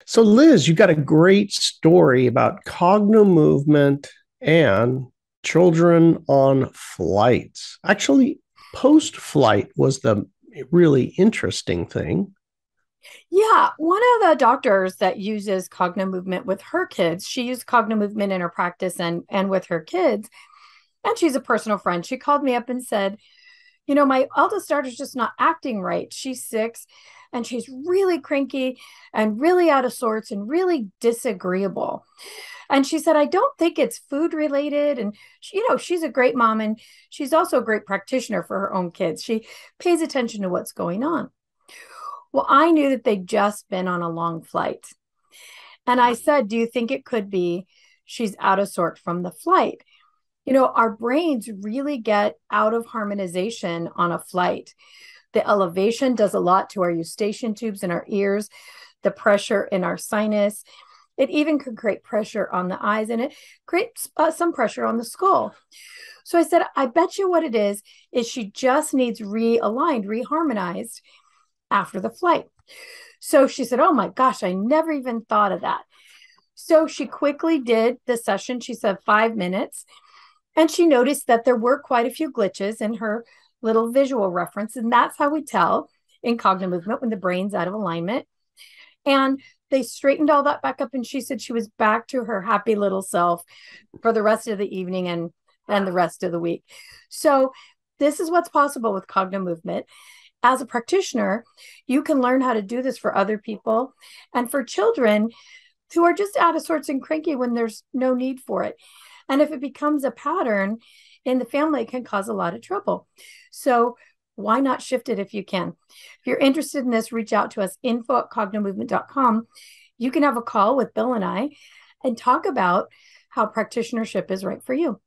So, Liz, you got a great story about cogno movement and children on flights. Actually, post flight was the really interesting thing. Yeah, one of the doctors that uses Cognomovement with her kids, she used Cognomovement in her practice and with her kids, and she's a personal friend. She called me up and said, my eldest daughter's just not acting right. She's 6 and she's really cranky and really out of sorts and really disagreeable. And she said, I don't think it's food related. And, she's a great mom and she's also a great practitioner for her own kids. She pays attention to what's going on. Well, I knew that they'd just been on a long flight. And I said, do you think it could be she's out of sort from the flight? Our brains really get out of harmonization on a flight. The elevation does a lot to our eustachian tubes in our ears, the pressure in our sinus. It even could create pressure on the eyes and it creates some pressure on the skull. So I said, I bet you what it is she just needs realigned, reharmonized after the flight. So she said, oh my gosh, I never even thought of that. So she quickly did the session. She said 5 minutes. And she noticed that there were quite a few glitches in her little visual reference. And that's how we tell in cognitive movement when the brain's out of alignment. And they straightened all that back up. And she said she was back to her happy little self for the rest of the evening and the rest of the week. So this is what's possible with cognitive movement. As a practitioner, you can learn how to do this for other people and for children who are just out of sorts and cranky when there's no need for it. And if it becomes a pattern in the family, it can cause a lot of trouble. So why not shift it if you can? If you're interested in this, reach out to us, info@cognomovement.com. You can have a call with Bill and I and talk about how practitionership is right for you.